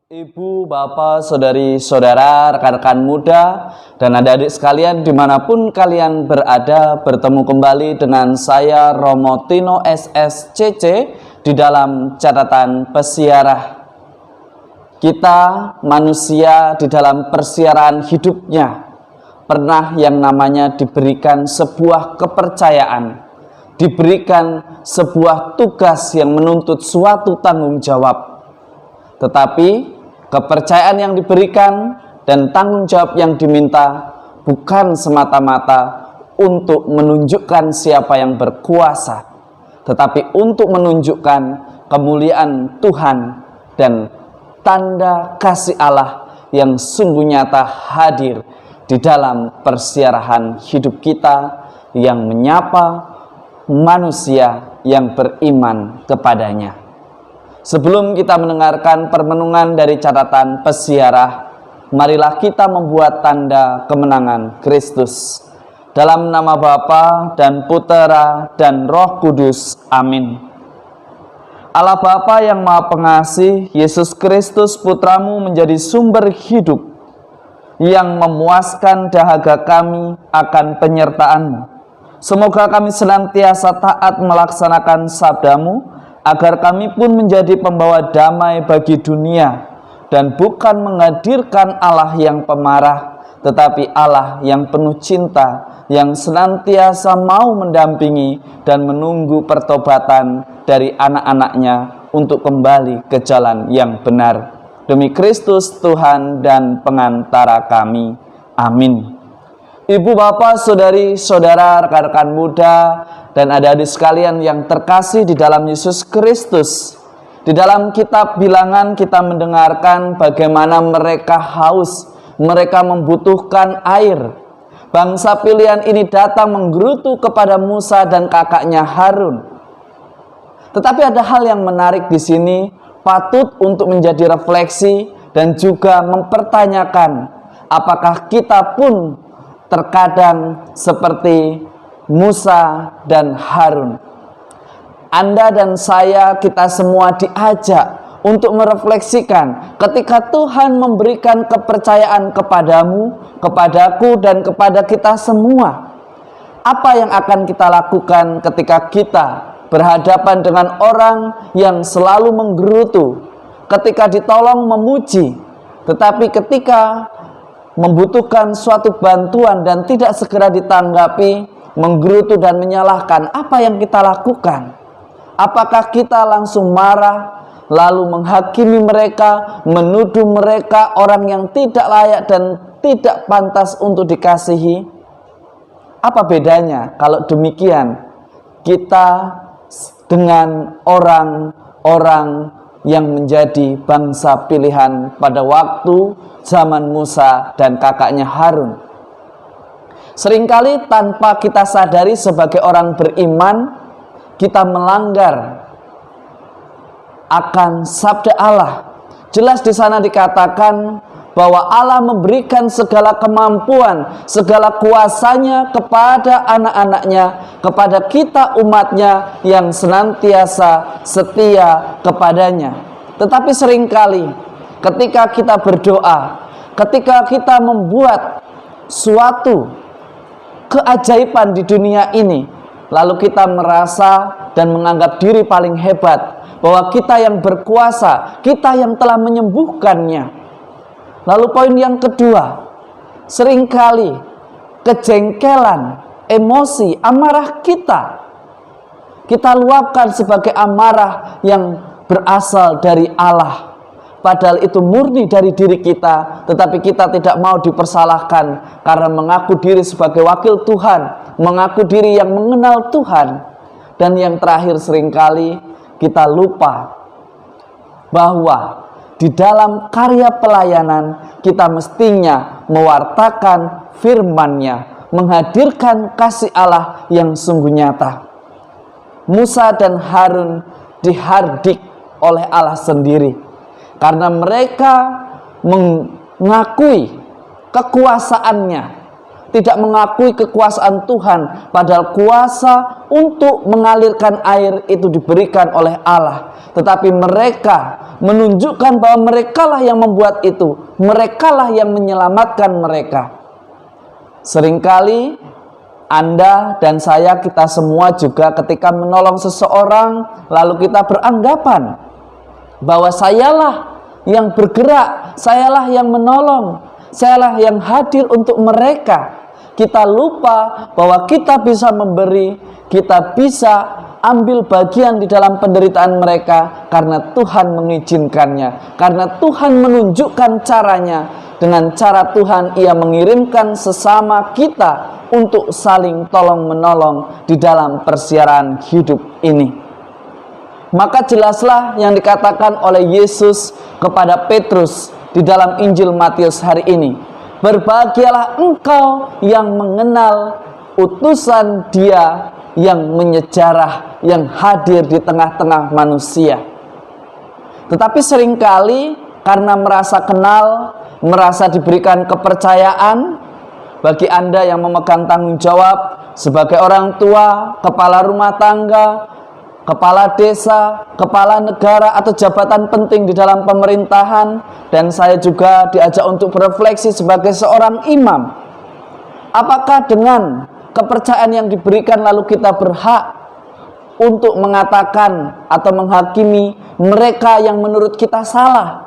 Ibu, bapak, saudari, saudara, rekan-rekan muda, dan adik-adik sekalian dimanapun kalian berada, bertemu kembali dengan saya Romo Tino SSCC di dalam catatan pesiarah. Kita manusia di dalam persiaran hidupnya pernah yang namanya diberikan sebuah kepercayaan, diberikan sebuah tugas yang menuntut suatu tanggung jawab. Tetapi kepercayaan yang diberikan dan tanggung jawab yang diminta bukan semata-mata untuk menunjukkan siapa yang berkuasa, tetapi untuk menunjukkan kemuliaan Tuhan dan tanda kasih Allah yang sungguh nyata hadir di dalam persiarahan hidup kita yang menyapa manusia yang beriman kepadanya. Sebelum kita mendengarkan permenungan dari catatan pesiarah, marilah kita membuat tanda kemenangan Kristus. Dalam nama Bapa dan Putera dan Roh Kudus. Amin. Allah Bapa yang Maha Pengasih, Yesus Kristus Putramu menjadi sumber hidup yang memuaskan dahaga kami akan penyertaan-Mu. Semoga kami senantiasa taat melaksanakan sabda-Mu, agar kami pun menjadi pembawa damai bagi dunia dan bukan menghadirkan Allah yang pemarah, tetapi Allah yang penuh cinta, yang senantiasa mau mendampingi dan menunggu pertobatan dari anak-anaknya untuk kembali ke jalan yang benar. Demi Kristus Tuhan dan pengantara kami. Amin. Ibu, bapak, saudari, saudara, rekan-rekan muda, dan adik-adik sekalian yang terkasih di dalam Yesus Kristus. Di dalam kitab Bilangan kita mendengarkan bagaimana mereka haus, mereka membutuhkan air. Bangsa pilihan ini datang menggerutu kepada Musa dan kakaknya Harun. Tetapi ada hal yang menarik di sini, patut untuk menjadi refleksi dan juga mempertanyakan, apakah kita pun terkadang seperti Musa dan Harun. Anda dan saya, kita semua diajak untuk merefleksikan ketika Tuhan memberikan kepercayaan kepadamu, kepadaku, dan kepada kita semua. Apa yang akan kita lakukan ketika kita berhadapan dengan orang yang selalu menggerutu, ketika ditolong memuji, tetapi ketika membutuhkan suatu bantuan dan tidak segera ditanggapi, menggerutu dan menyalahkan, apa yang kita lakukan? Apakah kita langsung marah, lalu menghakimi mereka, menuduh mereka orang yang tidak layak dan tidak pantas untuk dikasihi? Apa bedanya kalau demikian kita dengan orang-orang yang menjadi bangsa pilihan pada waktu zaman Musa dan kakaknya Harun? Seringkali tanpa kita sadari sebagai orang beriman, kita melanggar akan sabda Allah. Jelas di sana dikatakan bahwa Allah memberikan segala kemampuan, segala kuasanya kepada anak-anaknya, kepada kita umatnya yang senantiasa setia kepadanya. Tetapi seringkali ketika kita berdoa, ketika kita membuat suatu keajaiban di dunia ini, lalu kita merasa dan menganggap diri paling hebat, bahwa kita yang berkuasa, kita yang telah menyembuhkannya. Lalu poin yang kedua, seringkali kejengkelan, emosi, amarah kita luapkan sebagai amarah yang berasal dari Allah. Padahal itu murni dari diri kita, tetapi kita tidak mau dipersalahkan karena mengaku diri sebagai wakil Tuhan, mengaku diri yang mengenal Tuhan. Dan yang terakhir, seringkali kita lupa bahwa di dalam karya pelayanan kita mestinya mewartakan firman-Nya, menghadirkan kasih Allah yang sungguh nyata. Musa dan Harun dihardik oleh Allah sendiri karena mereka mengakui kekuasaannya, tidak mengakui kekuasaan Tuhan, padahal kuasa untuk mengalirkan air itu diberikan oleh Allah. Tetapi mereka menunjukkan bahwa merekalah yang membuat itu, merekalah yang menyelamatkan mereka. Seringkali Anda dan saya, kita semua juga ketika menolong seseorang, lalu kita beranggapan bahwa sayalah yang bergerak, sayalah yang menolong, sayalah yang hadir untuk mereka. Kita lupa bahwa kita bisa memberi, kita bisa ambil bagian di dalam penderitaan mereka karena Tuhan mengizinkannya, karena Tuhan menunjukkan caranya. Dengan cara Tuhan, Ia mengirimkan sesama kita untuk saling tolong menolong di dalam persiaran hidup ini. Maka jelaslah yang dikatakan oleh Yesus kepada Petrus di dalam Injil Matius hari ini. Berbahagialah engkau yang mengenal utusan Dia yang menyejarah, yang hadir di tengah-tengah manusia. Tetapi seringkali karena merasa kenal, merasa diberikan kepercayaan, bagi Anda yang memegang tanggung jawab sebagai orang tua, kepala rumah tangga, kepala desa, kepala negara, atau jabatan penting di dalam pemerintahan, dan saya juga diajak untuk berefleksi sebagai seorang imam. Apakah dengan kepercayaan yang diberikan lalu kita berhak untuk mengatakan atau menghakimi mereka yang menurut kita salah?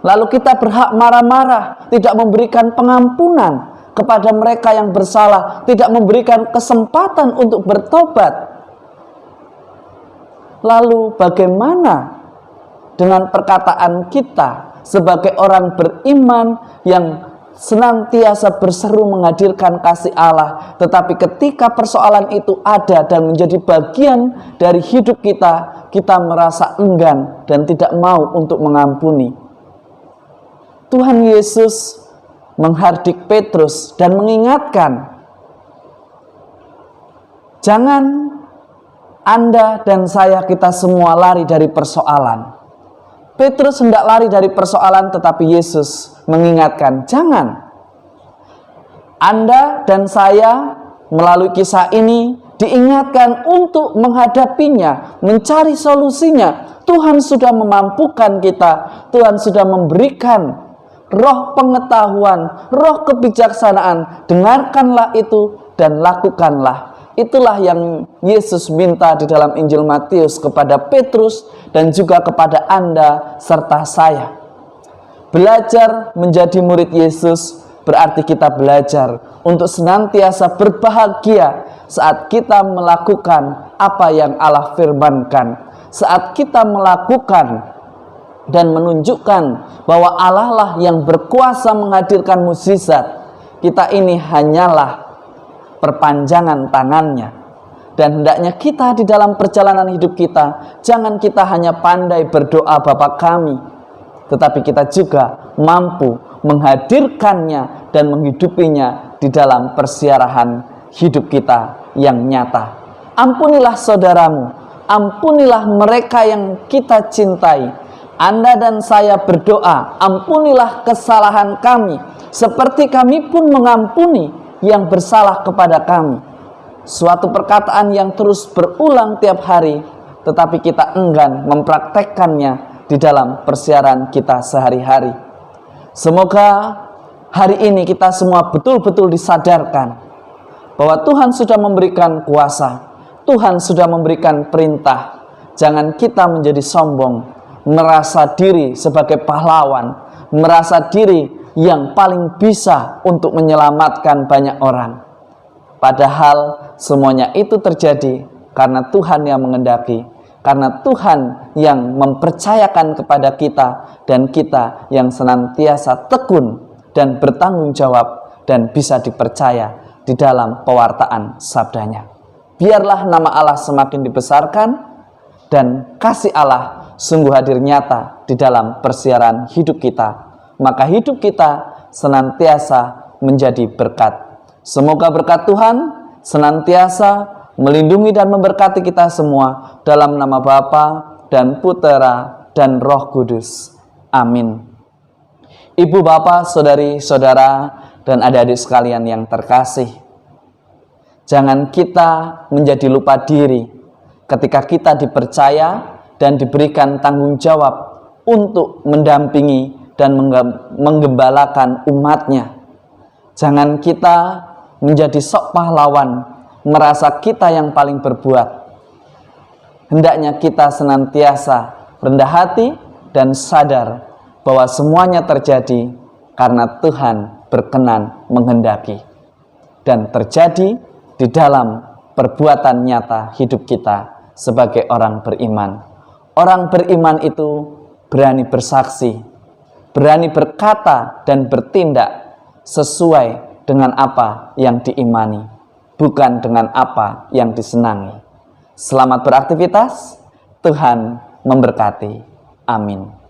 Lalu kita berhak marah-marah, tidak memberikan pengampunan kepada mereka yang bersalah, tidak memberikan kesempatan untuk bertobat. Lalu bagaimana dengan perkataan kita sebagai orang beriman yang senantiasa berseru menghadirkan kasih Allah, tetapi ketika persoalan itu ada dan menjadi bagian dari hidup kita, kita merasa enggan dan tidak mau untuk mengampuni. Tuhan Yesus menghardik Petrus dan mengingatkan, jangan Anda dan saya, kita semua lari dari persoalan. Petrus hendak lari dari persoalan, tetapi Yesus mengingatkan, jangan. Anda dan saya melalui kisah ini diingatkan untuk menghadapinya, mencari solusinya. Tuhan sudah memampukan kita, Tuhan sudah memberikan roh pengetahuan, roh kebijaksanaan. Dengarkanlah itu dan lakukanlah. Itulah yang Yesus minta di dalam Injil Matius kepada Petrus dan juga kepada Anda serta saya. Belajar menjadi murid Yesus berarti kita belajar untuk senantiasa berbahagia saat kita melakukan apa yang Allah firmankan. Saat kita melakukan dan menunjukkan bahwa Allah lah yang berkuasa menghadirkan mukjizat, kita ini hanyalah perpanjangan tangannya. Dan hendaknya kita di dalam perjalanan hidup kita, jangan kita hanya pandai berdoa Bapa kami, tetapi kita juga mampu menghadirkannya dan menghidupinya di dalam persiarahan hidup kita yang nyata. Ampunilah saudaramu, ampunilah mereka yang kita cintai. Anda dan saya berdoa, ampunilah kesalahan kami, seperti kami pun mengampuni yang bersalah kepada kami. Suatu perkataan yang terus berulang tiap hari, tetapi kita enggan mempraktekkannya di dalam persiaran kita sehari-hari. Semoga hari ini kita semua betul-betul disadarkan bahwa Tuhan sudah memberikan kuasa, Tuhan sudah memberikan perintah. Jangan kita menjadi sombong, merasa diri sebagai pahlawan, merasa diri yang paling bisa untuk menyelamatkan banyak orang. Padahal semuanya itu terjadi karena Tuhan yang mengendaki, karena Tuhan yang mempercayakan kepada kita, dan kita yang senantiasa tekun dan bertanggung jawab dan bisa dipercaya di dalam pewartaan sabdanya. Biarlah nama Allah semakin dibesarkan dan kasih Allah sungguh hadir nyata di dalam persiaran hidup kita. Maka hidup kita senantiasa menjadi berkat. Semoga berkat Tuhan senantiasa melindungi dan memberkati kita semua dalam nama Bapa dan Putera dan Roh Kudus. Amin. Ibu, bapak, saudari, saudara, dan adik-adik sekalian yang terkasih, jangan kita menjadi lupa diri ketika kita dipercaya dan diberikan tanggung jawab untuk mendampingi dan menggembalakan umatnya. Jangan kita menjadi sok pahlawan, merasa kita yang paling berbuat. Hendaknya kita senantiasa rendah hati dan sadar bahwa semuanya terjadi karena Tuhan berkenan menghendaki, dan terjadi di dalam perbuatan nyata hidup kita sebagai orang beriman. Orang beriman itu berani bersaksi, berani berkata dan bertindak sesuai dengan apa yang diimani, bukan dengan apa yang disenangi. Selamat beraktivitas, Tuhan memberkati. Amin.